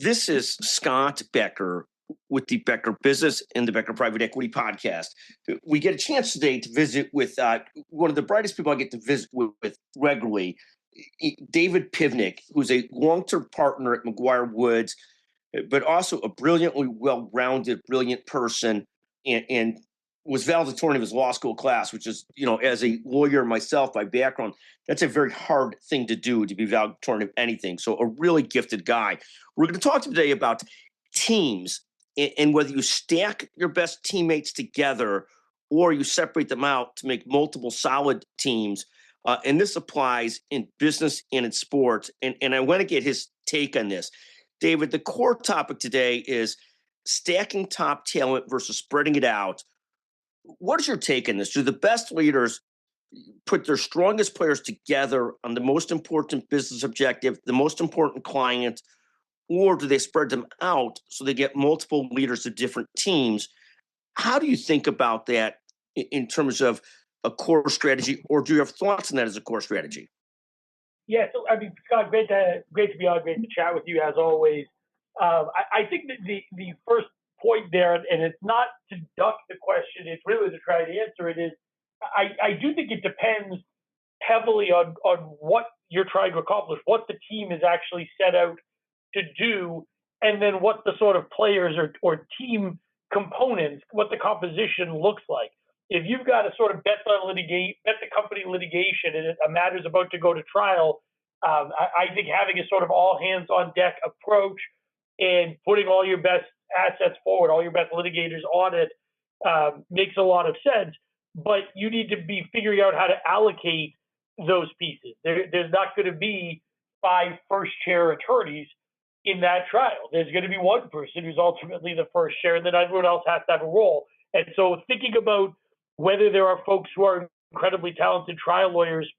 This is Scott Becker with the Becker Business and the Becker Private Equity Podcast. We get a chance today to visit with one of the brightest people I get to visit with regularly, David Pivnick, who's a long-term partner at McGuireWoods, but also a brilliantly well-rounded, brilliant person, and was valedictorian of his law school class, which is, as a lawyer myself by background, that's a very hard thing to do, to be valedictorian of anything. So a really gifted guy. We're going to talk today about teams and whether you stack your best teammates together or you separate them out to make multiple solid teams. And this applies in business and in sports. And I want to get his take on this. David, the core topic today is stacking top talent versus spreading it out. What is your take on this? Do the best leaders put their strongest players together on the most important business objective, the most important client, or do they spread them out so they get multiple leaders of different teams? How do you think about that in terms of a core strategy, or do you have thoughts on that as a core strategy? Yeah, so Scott, great to be on, great to chat with you as always. I think that the first point there, and it's not to duck the question, it's really to try to answer it, is I do think it depends heavily on what you're trying to accomplish, what the team is actually set out to do, and then what the sort of players or team components, what the composition looks like. If you've got a sort of bet the company litigation and a matter's about to go to trial, I think having a sort of all hands on deck approach and putting all your best assets forward, all your best litigators on it, makes a lot of sense. But you need to be figuring out how to allocate those pieces. There's not going to be 5 first chair attorneys in that trial. There's going to be one person who's ultimately the first chair, and then everyone else has to have a role. And so thinking about whether there are folks who are incredibly talented trial lawyers,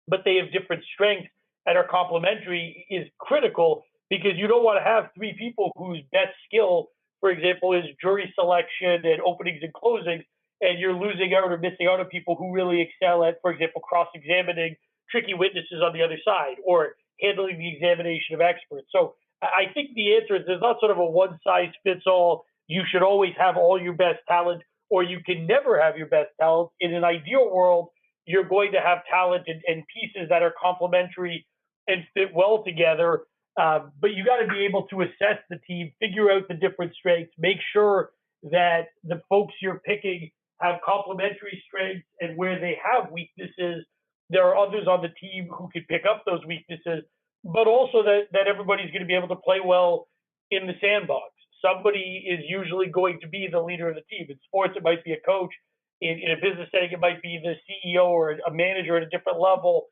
but they have different strengths and are complementary is critical, because you don't want to have 3 people whose best skill, for example, is jury selection and openings and closings, and you're losing out or missing out on people who really excel at, for example, cross-examining tricky witnesses on the other side or handling the examination of experts. So I think the answer is there's not sort of a one-size-fits-all, you should always have all your best talent, or you can never have your best talent. In an ideal world, you're going to have talent and pieces that are complementary and fit well together. But you got to be able to assess the team, figure out the different strengths, make sure that the folks you're picking have complementary strengths, and where they have weaknesses, there are others on the team who can pick up those weaknesses, but also that everybody's going to be able to play well in the sandbox. Somebody is usually going to be the leader of the team. In sports, it might be a coach. In a business setting, it might be the CEO or a manager at a different level,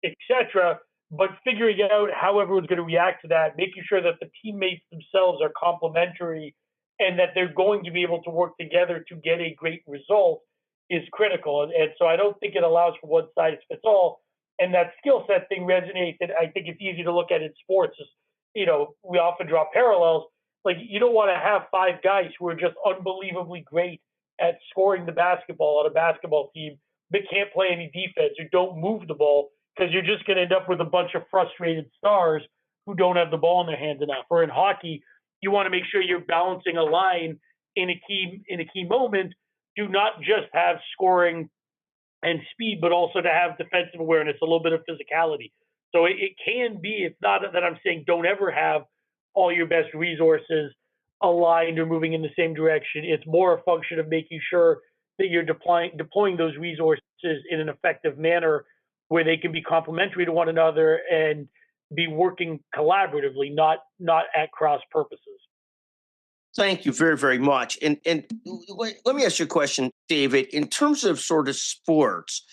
etc. But figuring out how everyone's going to react to that, making sure that the teammates themselves are complementary and that they're going to be able to work together to get a great result is critical. And so I don't think it allows for one size fits all. And that skill set thing resonates. And I think it's easy to look at in sports. We often draw parallels. Like, you don't want to have 5 guys who are just unbelievably great at scoring the basketball on a basketball team but can't play any defense or don't move the ball, because you're just going to end up with a bunch of frustrated stars who don't have the ball in their hands enough. Or in hockey, you want to make sure you're balancing a line in a key moment. Do not just have scoring and speed, but also to have defensive awareness, a little bit of physicality. So it can be, it's not that I'm saying don't ever have all your best resources aligned or moving in the same direction. It's more a function of making sure that you're deploying those resources in an effective manner where they can be complementary to one another and be working collaboratively, not at cross purposes. Thank you very, very much. And let me ask you a question, David. In terms of sort of sports,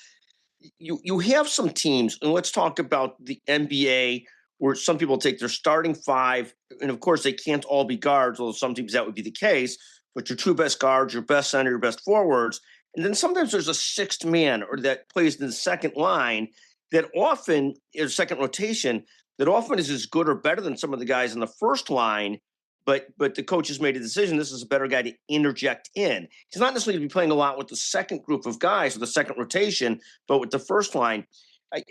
you have some teams, and let's talk about the NBA, where some people take their starting 5, and of course they can't all be guards, although some teams that would be the case, but your 2 best guards, your best center, your best forwards, and then sometimes there's a 6th man or that plays in the second line that often is second rotation, that often is as good or better than some of the guys in the first line, but the coach has made a decision, this is a better guy to interject in. He's not necessarily going to be playing a lot with the second group of guys or the second rotation, but with the first line.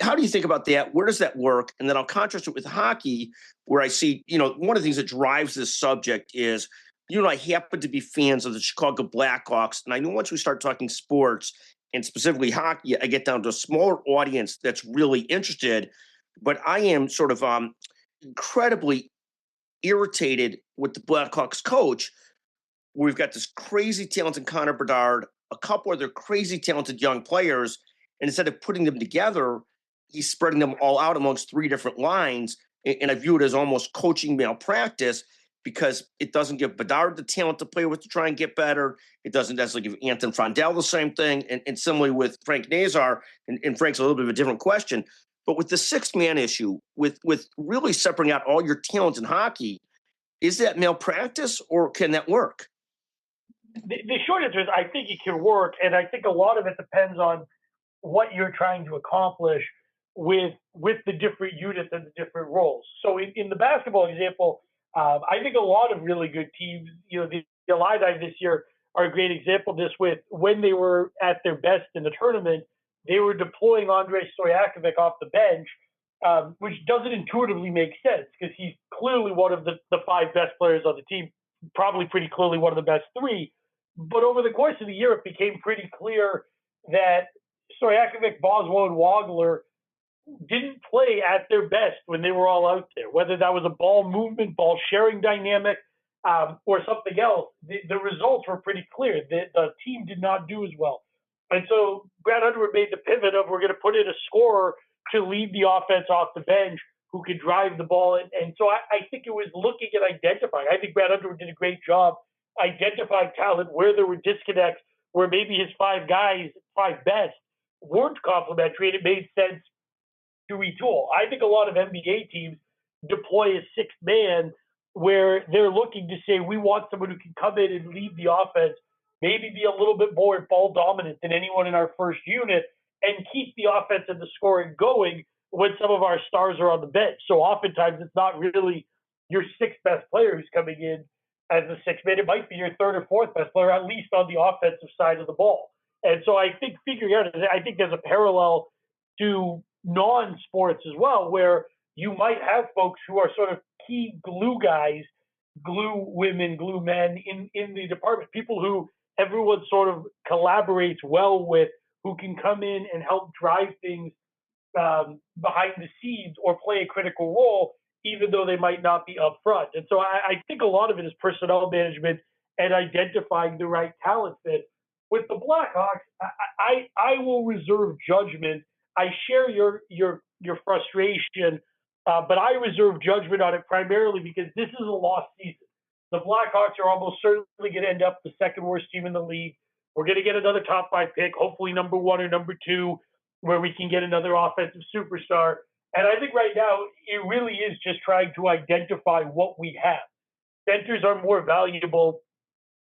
How do you think about that? Where does that work? And then I'll contrast it with hockey, where I see, one of the things that drives this subject is, I happen to be fans of the Chicago Blackhawks. And I know once we start talking sports and specifically hockey, I get down to a smaller audience that's really interested. But I am sort of incredibly irritated with the Blackhawks coach. We've got this crazy talented Connor Bedard, a couple other crazy talented young players, and instead of putting them together, he's spreading them all out amongst three different lines. And I view it as almost coaching malpractice because it doesn't give Bedard the talent to play with to try and get better. It doesn't necessarily give Anton Frondell the same thing. And similarly with Frank Nazar, and Frank's a little bit of a different question. But with the sixth man issue, with really separating out all your talent in hockey, is that malpractice or can that work? The short answer is I think it can work, and I think a lot of it depends on what you're trying to accomplish with the different units and the different roles. So in the basketball example, I think a lot of really good teams, the Illini this year are a great example of this. With when they were at their best in the tournament, they were deploying Andrei Stojakovic off the bench, which doesn't intuitively make sense because he's clearly one of the five best players on the team, probably pretty clearly one of the best three. But over the course of the year, it became pretty clear that Stojakovic, Boswell, and Wagler didn't play at their best when they were all out there, whether that was a ball movement, ball sharing dynamic, or something else. The results were pretty clear. The team did not do as well. And so Brad Underwood made the pivot of we're going to put in a scorer to lead the offense off the bench who could drive the ball. And so I think it was looking at identifying. I think Brad Underwood did a great job identifying talent where there were disconnects, where maybe his five best, weren't complementary, and it made sense to retool. I think a lot of NBA teams deploy a sixth man where they're looking to say, we want someone who can come in and lead the offense, maybe be a little bit more ball dominant than anyone in our first unit, and keep the offense and the scoring going when some of our stars are on the bench. So oftentimes it's not really your sixth best player who's coming in as the sixth man. It might be your third or fourth best player, at least on the offensive side of the ball. And so I think figuring out, I think there's a parallel to non-sports as well, where you might have folks who are sort of key glue guys, glue women, glue men in the department, people who everyone sort of collaborates well with, who can come in and help drive things behind the scenes or play a critical role, even though they might not be up front. And so I think a lot of it is personnel management and identifying the right talent fit. With the Blackhawks, I will reserve judgment. I share your frustration, but I reserve judgment on it primarily because this is a lost season. The Blackhawks are almost certainly going to end up the second worst team in the league. We're going to get another top five pick, hopefully number one or number two, where we can get another offensive superstar. And I think right now it really is just trying to identify what we have. Centers are more valuable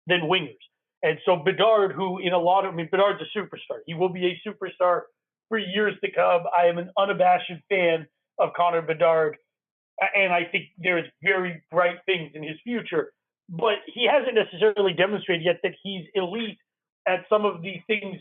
than wingers. And so Bedard, Bedard's a superstar. He will be a superstar for years to come. I am an unabashed fan of Connor Bedard, and I think there's very bright things in his future. But he hasn't necessarily demonstrated yet that he's elite at some of the things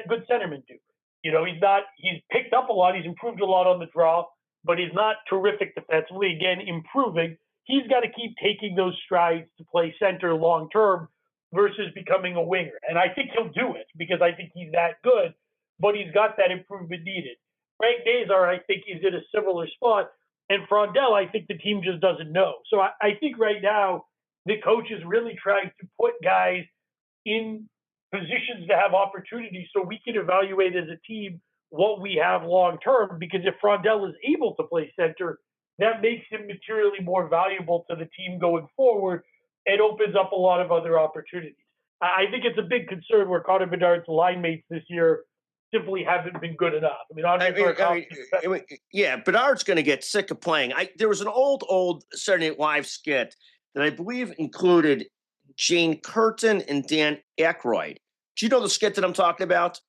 good centermen do. He's picked up a lot. He's improved a lot on the draw, but he's not terrific defensively. Again, improving. He's got to keep taking those strides to play center long term versus becoming a winger. And I think he'll do it because I think he's that good, but he's got that improvement needed. Frank Nazar, I think, is in a similar spot. And Frondell, I think the team just doesn't know. So I think right now the coach is really trying to put guys in positions to have opportunities so we can evaluate as a team what we have long term. Because if Frondell is able to play center, that makes him materially more valuable to the team going forward and opens up a lot of other opportunities. I think it's a big concern where Connor Bedard's line mates this year simply haven't been good enough. Bedard's going to get sick of playing. There was an old Saturday Night Live skit that I believe included Jane Curtin and Dan Aykroyd. Do you know the skit that I'm talking about?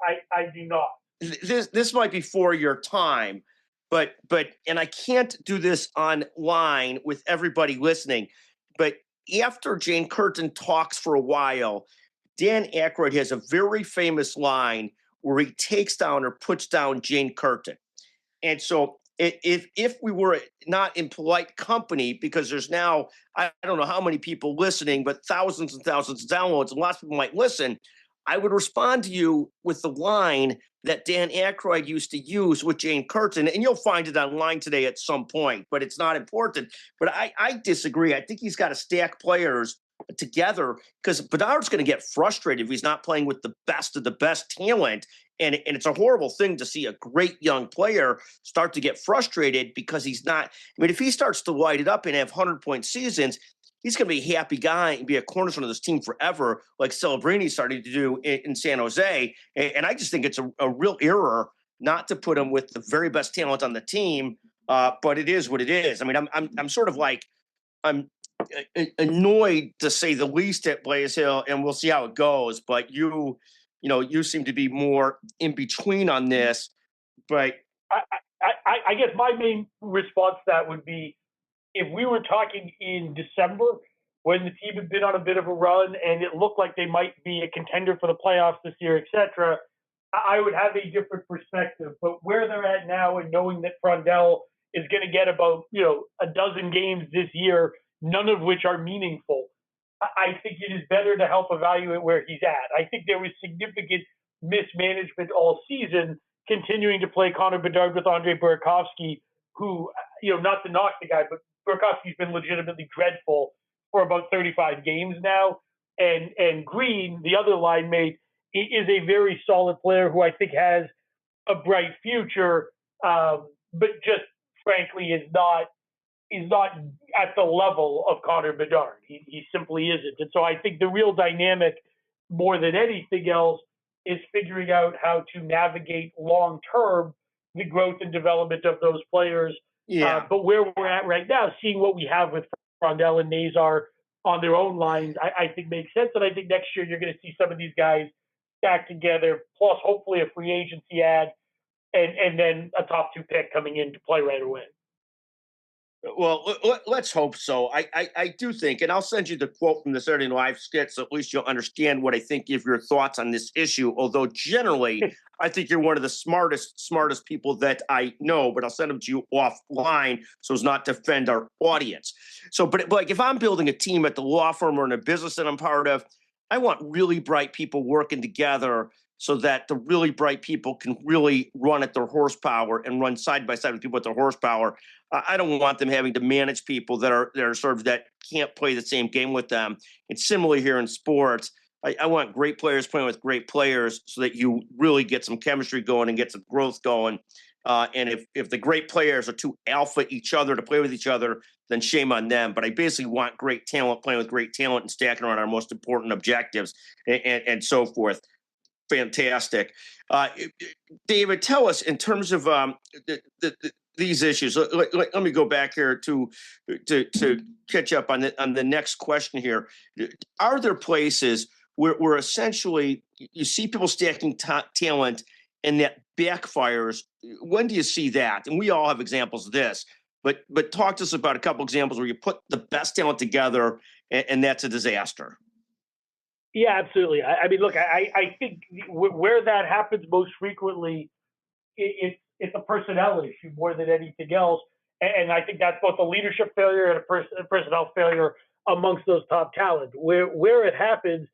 I do not. This might be for your time, but I can't do this online with everybody listening. But after Jane Curtin talks for a while, Dan Aykroyd has a very famous line where he takes down or puts down Jane Curtin. And so if we were not in polite company, because there's now, I don't know how many people listening, but thousands and thousands of downloads, and lots of people might listen, I would respond to you with the line that Dan Aykroyd used to use with Jane Curtin, and you'll find it online today at some point, but it's not important. But I disagree. I think he's got to stack players together, because Bedard's going to get frustrated if he's not playing with the best of the best talent. And it's a horrible thing to see a great young player start to get frustrated because he's not. I mean, if he starts to light it up and have 100-point seasons, he's going to be a happy guy and be a cornerstone of this team forever, like Celebrini started to do in San Jose. And I just think it's a real error not to put him with the very best talent on the team. But it is what it is. I mean, I'm sort of like, I'm annoyed to say the least at Blaze Hill, and we'll see how it goes. But you seem to be more in between on this. But I guess my main response to that would be, if we were talking in December when the team had been on a bit of a run and it looked like they might be a contender for the playoffs this year, etc., I would have a different perspective. But where they're at now, and knowing that Frondell is going to get about a dozen games this year, none of which are meaningful, I think it is better to help evaluate where he's at. I think there was significant mismanagement all season, continuing to play Connor Bedard with Andre Burakovsky, who, not to knock the guy, but Burakovsky's been legitimately dreadful for about 35 games now. And Green, the other line mate, is a very solid player who I think has a bright future, but just frankly is not at the level of Connor Bedard. He simply isn't. And so I think the real dynamic, more than anything else, is figuring out how to navigate long-term the growth and development of those players. yeah, But where we're at right now, seeing what we have with Frondell and Nazar on their own lines, I think makes sense. And I think next year you're going to see some of these guys stacked together, plus hopefully a free agency ad, and then a top 2 pick coming in to play right away. well, let's hope so. I do think, and I'll send you the quote from the Saturday Night Live skit, so at least you'll understand what I think of your thoughts on this issue. Although generally, I think you're one of the smartest people that I know. But I'll send them to you offline so as not to offend our audience. So, but like if I'm building a team at the law firm or in a business that I'm part of, I want really bright people working together, so that the really bright people can really run at their horsepower and run side by side with people at their horsepower. I don't want them having to manage people that are sort of that can't play the same game with them. It's similarly here in sports. I want great players playing with great players so that you really get some chemistry going and get some growth going. And if the great players are too alpha each other to play with each other, then shame on them. But I basically want great talent playing with great talent and stacking around our most important objectives and so forth. Fantastic. David, tell us in terms of these issues. Let me go back here to catch up on the next question here. Are there places where essentially you see people stacking talent and that backfires? When do you see that? And we all have examples of this, but talk to us about a couple examples where you put the best talent together and that's a disaster. Yeah, absolutely. I mean, look, I think where that happens most frequently, it's a personnel issue more than anything else. And I think that's both a leadership failure and a personnel failure amongst those top talent. Where it happens,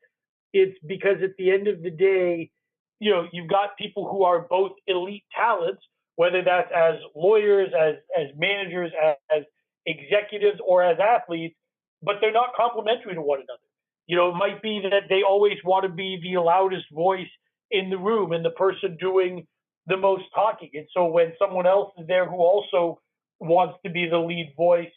it's because at the end of the day, you've got people who are both elite talents, whether that's as lawyers, as managers, as executives, or as athletes, but they're not complementary to one another. It might be that they always want to be the loudest voice in the room and the person doing the most talking. And so when someone else is there who also wants to be the lead voice,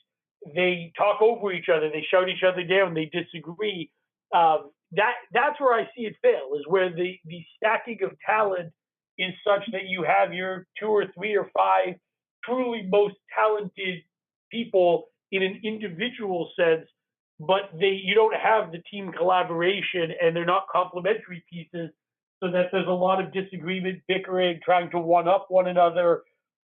they talk over each other, they shout each other down, they disagree. That's where I see it fail, is where the stacking of talent is such that you have your 2 or 3 or 5 truly most talented people in an individual sense, but you don't have the team collaboration and they're not complementary pieces, so that there's a lot of disagreement, bickering, trying to one-up one another,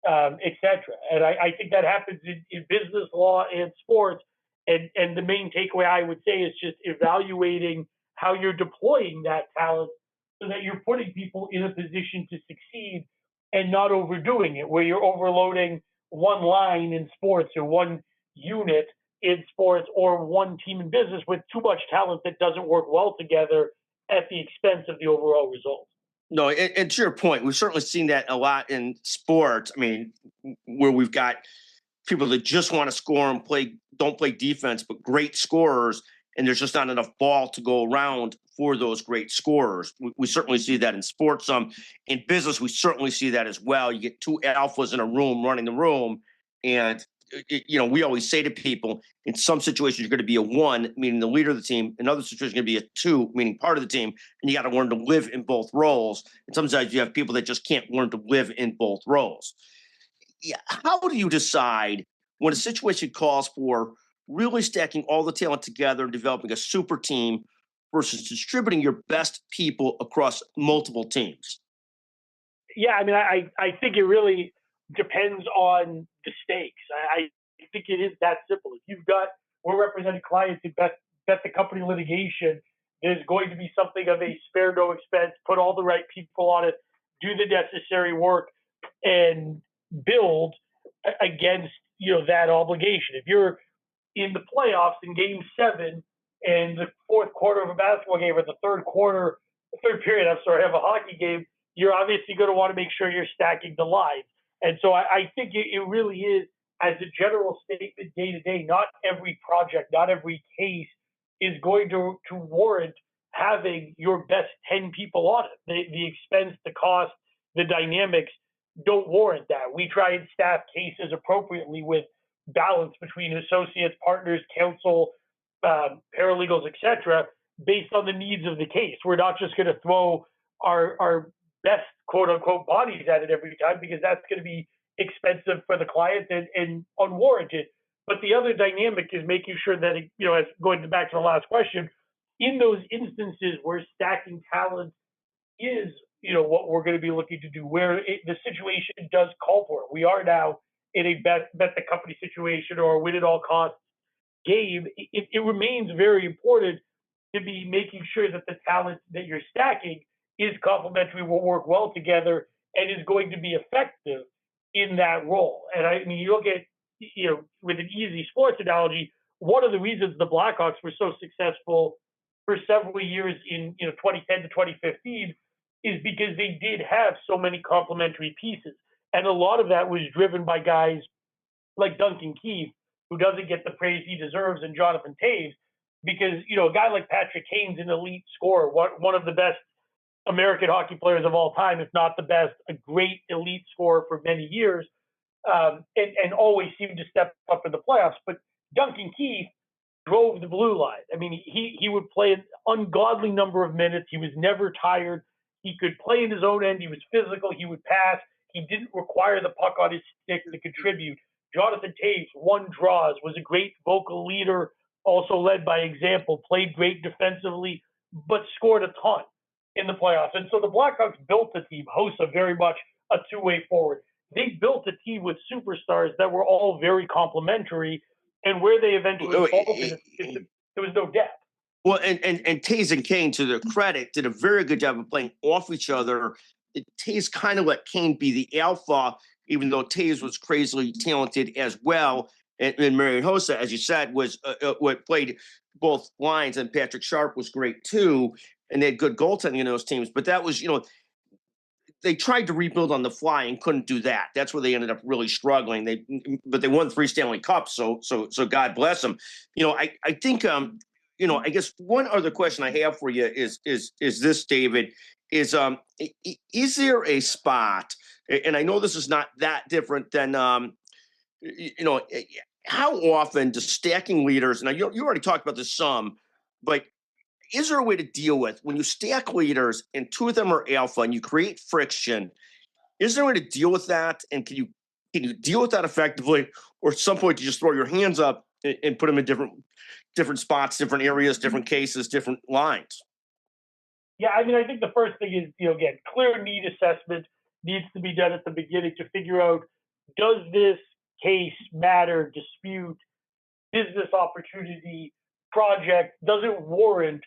etc. And I think that happens in business, law, and sports. And the main takeaway I would say is just evaluating how you're deploying that talent so that you're putting people in a position to succeed and not overdoing it, where you're overloading one line in sports or one unit in sports or one team in business with too much talent that doesn't work well together at the expense of the overall result. No, and to your point, we've certainly seen that a lot in sports. I mean, where we've got people that just want to score and don't play defense, but great scorers, and there's just not enough ball to go around for those great scorers. We certainly see that in sports. In business, we certainly see that as well. You get two alphas in a room running the room, and we always say to people, in some situations you're going to be a one, meaning the leader of the team. In other situations, you're going to be a two, meaning part of the team, and you got to learn to live in both roles. And sometimes you have people that just can't learn to live in both roles. Yeah, how do you decide when a situation calls for really stacking all the talent together and developing a super team versus distributing your best people across multiple teams? Yeah, I mean, I think it really depends on the stakes. I think it is that simple. If we're representing clients in bet the company litigation, there's going to be something of a spare no expense, put all the right people on it, do the necessary work, and build against that obligation. If you're in the playoffs in Game 7 and the fourth quarter of a basketball game or the third period, of a hockey game, you're obviously going to want to make sure you're stacking the lines. And so I think it really is, as a general statement, day to day, not every project, not every case is going to warrant having your best 10 people on it. The expense, the cost, the dynamics don't warrant that. We try and staff cases appropriately with balance between associates, partners, counsel, paralegals, etc., based on the needs of the case. We're not just going to throw our best quote unquote bodies at it every time, because that's going to be expensive for the client and unwarranted. But the other dynamic is making sure that, as going back to the last question, in those instances where stacking talent is, what we're going to be looking to do, where the situation does call for it. We are now in a bet the company situation or a win at all costs game. It remains very important to be making sure that the talent that you're stacking is complementary, will work well together, and is going to be effective in that role. And I mean, you look at, with an easy sports analogy, one of the reasons the Blackhawks were so successful for several years in 2010 to 2015 is because they did have so many complementary pieces. And a lot of that was driven by guys like Duncan Keith, who doesn't get the praise he deserves, and Jonathan Toews, because, a guy like Patrick Kane's an elite scorer, one of the best American hockey players of all time, if not the best, a great elite scorer for many years, and always seemed to step up in the playoffs. But Duncan Keith drove the blue line. I mean, he would play an ungodly number of minutes. He was never tired. He could play in his own end. He was physical. He would pass. He didn't require the puck on his stick to contribute. Jonathan Toews won draws, was a great vocal leader, also led by example, played great defensively, but scored a ton in the playoffs. And so the Blackhawks built the team. Hossa very much a two-way forward. They built a team with superstars that were all very complementary, and where they eventually faltered, there was no depth. Well, and Toews and Kane, to their credit, did a very good job of playing off each other. Toews kind of let Kane be the alpha, even though Toews was crazily talented as well. And Marian Hossa, as you said, was what played both lines, and Patrick Sharp was great too. And they had good goaltending in those teams. But that was, they tried to rebuild on the fly and couldn't do that. That's where they ended up really struggling. But they won 3 Stanley Cups, so God bless them. I think I guess one other question I have for you is this, David, is there a spot, and I know this is not that different than how often does stacking leaders, and you already talked about this some, but is there a way to deal with when you stack leaders and 2 of them are alpha and you create friction? Is there a way to deal with that? And can you deal with that effectively? Or at some point you just throw your hands up and put them in different spots, different areas, different cases, different lines? Yeah, I mean, I think the first thing is, again, clear need assessment needs to be done at the beginning to figure out, does this case, matter, dispute, business opportunity, project, does it warrant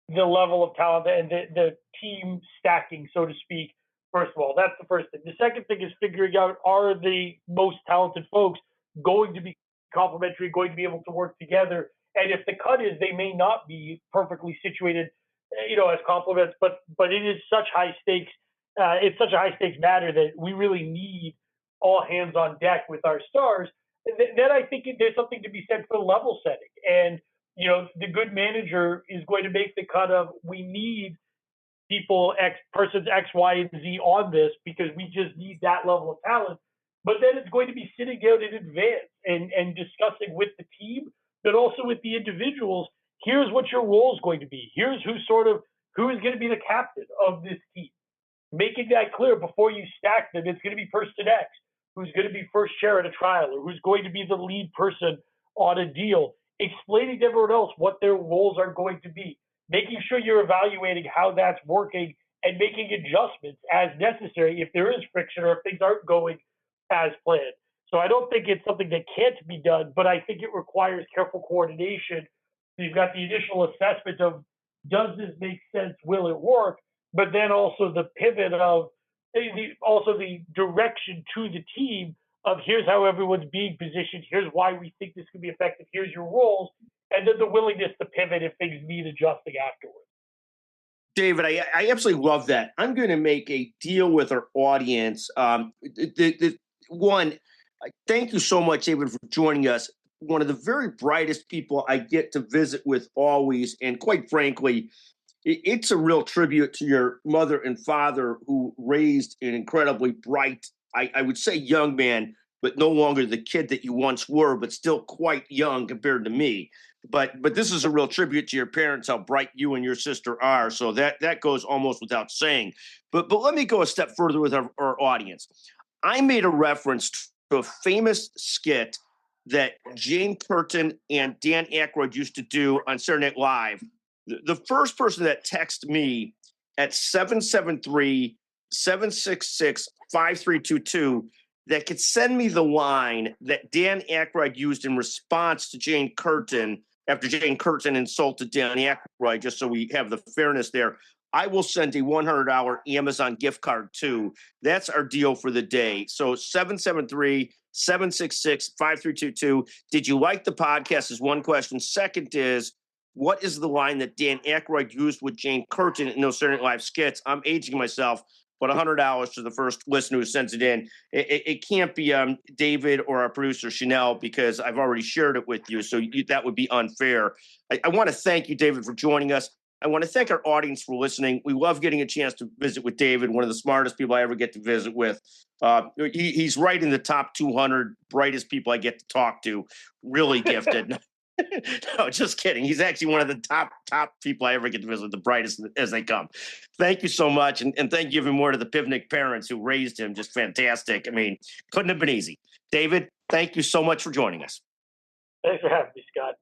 the level of talent and the team stacking, so to speak. First of all, that's the first thing. The second thing is figuring out, are the most talented folks going to be complementary, going to be able to work together? And if the cut is they may not be perfectly situated, as complements, but it is such high stakes. It's such a high stakes matter that we really need all hands on deck with our stars. Then I think there's something to be said for level setting. And the good manager is going to make the cut of, we need people persons X, Y, and Z on this because we just need that level of talent. But then it's going to be sitting down in advance and discussing with the team, but also with the individuals. Here's what your role is going to be. Here's who is going to be the captain of this team. Making that clear before you stack them. It's going to be person X who's going to be first chair at a trial, or who's going to be the lead person on a deal. Explaining to everyone else what their roles are going to be. Making sure you're evaluating how that's working and making adjustments as necessary if there is friction or if things aren't going as planned. So I don't think it's something that can't be done, but I think it requires careful coordination. So you've got the initial assessment of, does this make sense? Will it work? But then also the pivot of the direction to the team of, here's how everyone's being positioned. Here's why we think this could be effective. Here's your roles. And then the willingness to pivot if things need adjusting afterwards. David, I absolutely love that. I'm going to make a deal with our audience. One, thank you so much, David, for joining us. One of the very brightest people I get to visit with always. And quite frankly, it's a real tribute to your mother and father, who raised an incredibly bright, I would say young man, but no longer the kid that you once were, but still quite young compared to me. But this is a real tribute to your parents, how bright you and your sister are. So that goes almost without saying. But let me go a step further with our audience. I made a reference to a famous skit that Jane Curtin and Dan Aykroyd used to do on Saturday Night Live. The first person that texted me at 773-766-5322 that could send me the line that Dan Aykroyd used in response to Jane Curtin after Jane Curtin insulted Dan Aykroyd, just so we have the fairness there, I will send a $100 Amazon gift card too. That's our deal for the day. So 773-766-5322. Did you like the podcast is one question. Second is, what is the line that Dan Aykroyd used with Jane Curtin in those Saturday Night Live skits? I'm aging myself, but $100 to the first listener who sends it in. It can't be David or our producer Chanel, because I've already shared it with you, so that would be unfair. I want to thank you, David, for joining us. I want to thank our audience for listening. We love getting a chance to visit with David, one of the smartest people I ever get to visit with. He's right in the top 200 brightest people I get to talk to. Really gifted. No, just kidding. He's actually one of the top people I ever get to visit, the brightest as they come. Thank you so much. And thank you even more to the Pivnick parents who raised him. Just fantastic. I mean, couldn't have been easy. David, thank you so much for joining us. Thanks for having me, Scott.